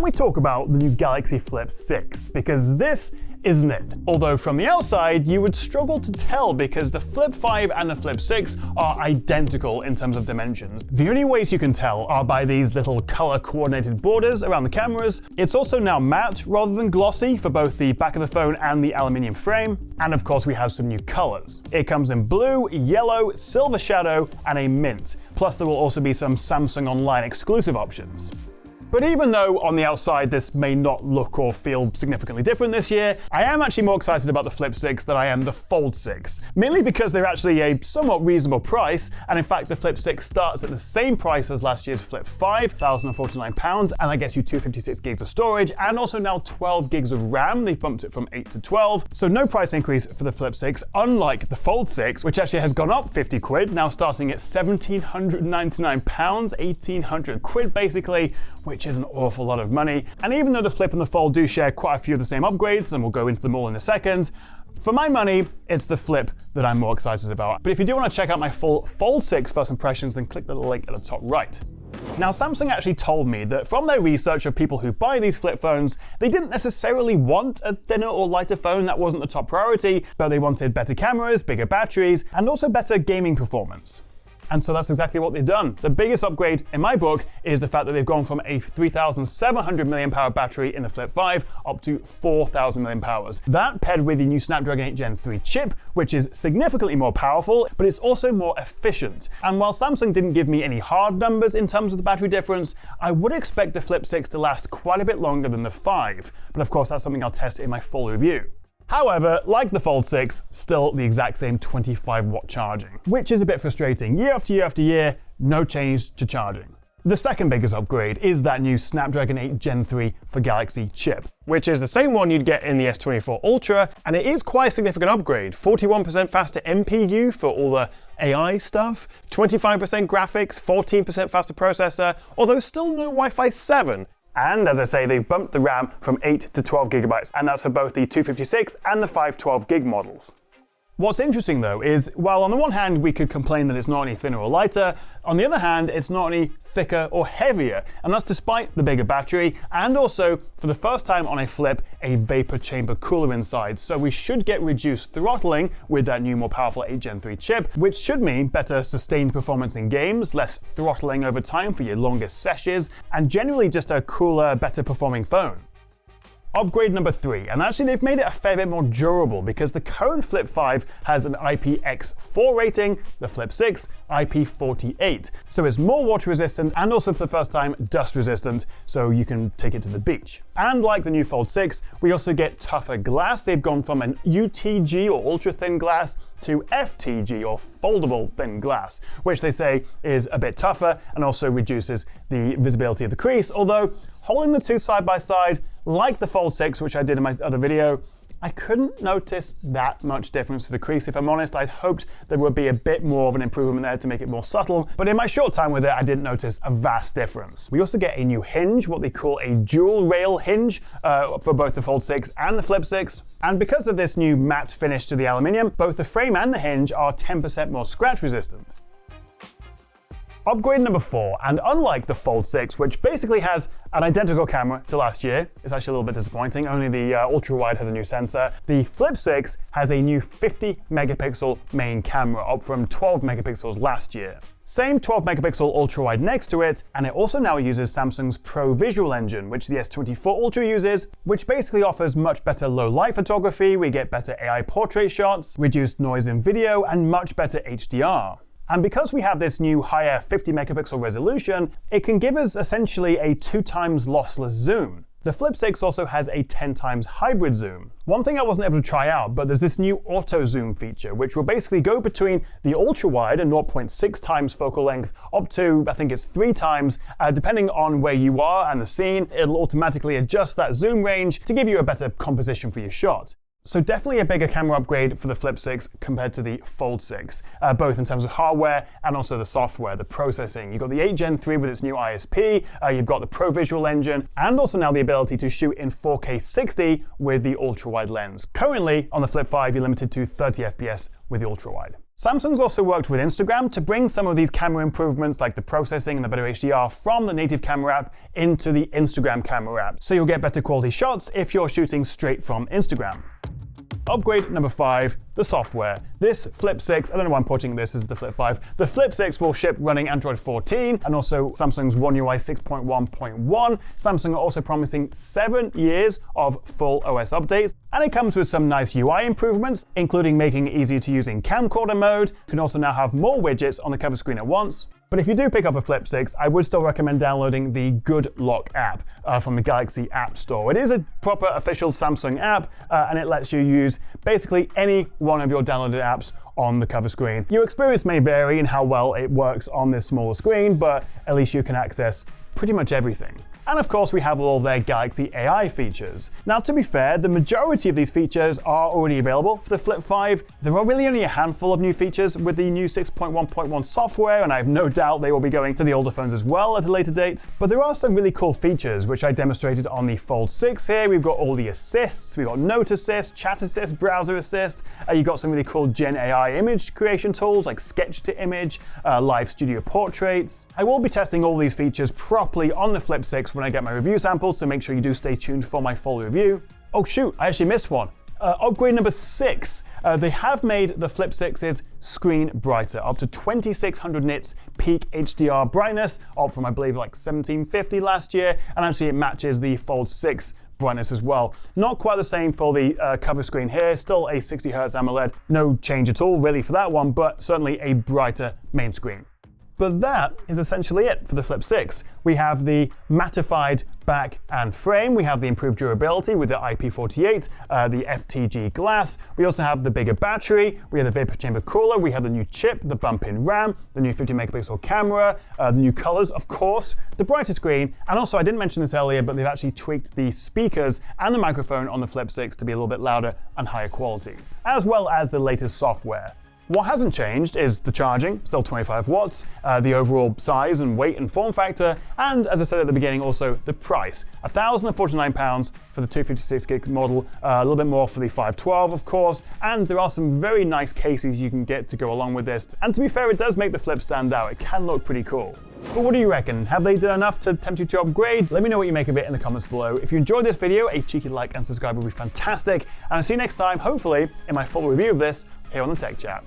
we talk about the new Galaxy Flip 6? Because this isn't it. Although from the outside, you would struggle to tell because the Flip 5 and the Flip 6 are identical in terms of dimensions. The only ways you can tell are by these little color-coordinated borders around the cameras. It's also now matte rather than glossy for both the back of the phone and the aluminium frame. And of course, we have some new colors. It comes in blue, yellow, silver shadow, and a mint. Plus, there will also be some Samsung Online exclusive options. But even though on the outside this may not look or feel significantly different this year, I am actually more excited about the Flip 6 than I am the Fold 6. Mainly because they're actually a somewhat reasonable price, and in fact the Flip 6 starts at the same price as last year's Flip 5, £1,049, and that gets you 256 gigs of storage, and also now 12 gigs of RAM. They've bumped it from 8 to 12, so no price increase for the Flip 6, unlike the Fold 6, which actually has gone up 50 quid, now starting at £1,799, 1,800 quid basically, which is an awful lot of money. And even though the Flip and the Fold do share quite a few of the same upgrades, and we'll go into them all in a second, for my money, it's the Flip that I'm more excited about. But if you do want to check out my full Fold 6 first impressions, then click the link at the top right. Now, Samsung actually told me that from their research of people who buy these flip phones, they didn't necessarily want a thinner or lighter phone. That wasn't the top priority, but they wanted better cameras, bigger batteries, and also better gaming performance. And so that's exactly what they've done. The biggest upgrade in my book is the fact that they've gone from a 3,700 mAh battery in the Flip 5 up to 4,000 mAh. That paired with the new Snapdragon 8 Gen 3 chip, which is significantly more powerful, but it's also more efficient. And while Samsung didn't give me any hard numbers in terms of the battery difference, I would expect the Flip 6 to last quite a bit longer than the 5. But of course, that's something I'll test in my full review. However, like the Fold 6, still the exact same 25-watt charging, which is a bit frustrating. Year after year after year, no change to charging. The second biggest upgrade is that new Snapdragon 8 Gen 3 for Galaxy chip, which is the same one you'd get in the S24 Ultra, and it is quite a significant upgrade. 41% faster NPU for all the AI stuff, 25% graphics, 14% faster processor, although still no Wi-Fi 7. And as I say, they've bumped the RAM from 8 to 12 gigabytes, and that's for both the 256 and the 512 gig models. What's interesting though is, while on the one hand we could complain that it's not any thinner or lighter, on the other hand it's not any thicker or heavier, and that's despite the bigger battery, and also, for the first time on a Flip, a vapor chamber cooler inside, so we should get reduced throttling with that new more powerful 8 Gen 3 chip, which should mean better sustained performance in games, less throttling over time for your longest sessions, and generally just a cooler, better performing phone. Upgrade number 3, and actually they've made it a fair bit more durable because the current Flip 5 has an IPX4 rating, the Flip 6 IP48. So it's more water resistant and also for the first time dust resistant, so you can take it to the beach. And like the new Fold 6, we also get tougher glass. They've gone from an UTG or ultra thin glass to FTG or foldable thin glass, which they say is a bit tougher and also reduces the visibility of the crease, although holding the two side by side, like the Fold 6, which I did in my other video, I couldn't notice that much difference to the crease. If I'm honest, I'd hoped there would be a bit more of an improvement there to make it more subtle, but in my short time with it, I didn't notice a vast difference. We also get a new hinge, what they call a dual rail hinge, for both the Fold 6 and the Flip 6. And because of this new matte finish to the aluminium, both the frame and the hinge are 10% more scratch resistant. Upgrade number 4, and unlike the Fold 6, which basically has an identical camera to last year, it's actually a little bit disappointing, only the ultra-wide has a new sensor, the Flip 6 has a new 50 megapixel main camera, up from 12 megapixels last year. Same 12 megapixel ultra-wide next to it, and it also now uses Samsung's Pro Visual Engine, which the S24 Ultra uses, which basically offers much better low-light photography, we get better AI portrait shots, reduced noise in video, and much better HDR. And because we have this new higher 50 megapixel resolution, it can give us essentially a 2 times lossless zoom. The Flip 6 also has a 10 times hybrid zoom. One thing I wasn't able to try out, but there's this new auto zoom feature, which will basically go between the ultra wide and 0.6 times focal length up to, I think it's 3 times, depending on where you are and the scene. It'll automatically adjust that zoom range to give you a better composition for your shot. So definitely a bigger camera upgrade for the Flip 6 compared to the Fold 6, both in terms of hardware and also the software, the processing. You've got the 8 Gen 3 with its new ISP, you've got the Pro Visual Engine, and also now the ability to shoot in 4K 60 with the ultra-wide lens. Currently, on the Flip 5, you're limited to 30 FPS with the ultra-wide. Samsung's also worked with Instagram to bring some of these camera improvements like the processing and the better HDR from the native camera app into the Instagram camera app. So you'll get better quality shots if you're shooting straight from Instagram. Upgrade number 5, the software. This Flip 6, I don't know why I'm putting this as the Flip 5. The Flip 6 will ship running Android 14 and also Samsung's One UI 6.1.1. Samsung are also promising 7 years of full OS updates. And it comes with some nice UI improvements, including making it easier to use in camcorder mode. You can also now have more widgets on the cover screen at once. But if you do pick up a Flip 6, I would still recommend downloading the Good Lock app from the Galaxy App Store. It is a proper official Samsung app, and it lets you use basically any one of your downloaded apps on the cover screen. Your experience may vary in how well it works on this smaller screen, but at least you can access pretty much everything. And of course, we have all their Galaxy AI features. Now, to be fair, the majority of these features are already available for the Flip 5. There are really only a handful of new features with the new 6.1.1 software, and I have no doubt they will be going to the older phones as well at a later date. But there are some really cool features, which I demonstrated on the Fold 6 here. We've got all the assists. We've got Note Assist, Chat Assist, Browser Assist. You've got some really cool Gen AI image creation tools like Sketch to Image, Live Studio Portraits. I will be testing all these features properly on the Flip 6 when I get my review samples, so make sure you do stay tuned for my full review. Oh shoot, I actually missed one. Upgrade number 6. They have made the Flip 6's screen brighter, up to 2600 nits peak HDR brightness, up from I believe like 1750 last year, and actually it matches the Fold 6 brightness as well. Not quite the same for the cover screen here, still a 60Hz AMOLED, no change at all really for that one, but certainly a brighter main screen. But that is essentially it for the Flip 6. We have the mattified back and frame. We have the improved durability with the IP48, the FTG glass. We also have the bigger battery. We have the vapor chamber cooler. We have the new chip, the bump-in RAM, the new 50 megapixel camera, the new colors, of course, the brighter screen. And also, I didn't mention this earlier, but they've actually tweaked the speakers and the microphone on the Flip 6 to be a little bit louder and higher quality, as well as the latest software. What hasn't changed is the charging, still 25 watts, the overall size and weight and form factor, and as I said at the beginning, also the price. £1,049 for the 256GB model, a little bit more for the 512, of course, and there are some very nice cases you can get to go along with this. And to be fair, it does make the Flip stand out. It can look pretty cool. But what do you reckon? Have they done enough to tempt you to upgrade? Let me know what you make of it in the comments below. If you enjoyed this video, a cheeky like and subscribe would be fantastic. And I'll see you next time, hopefully, in my full review of this here on the Tech Chat.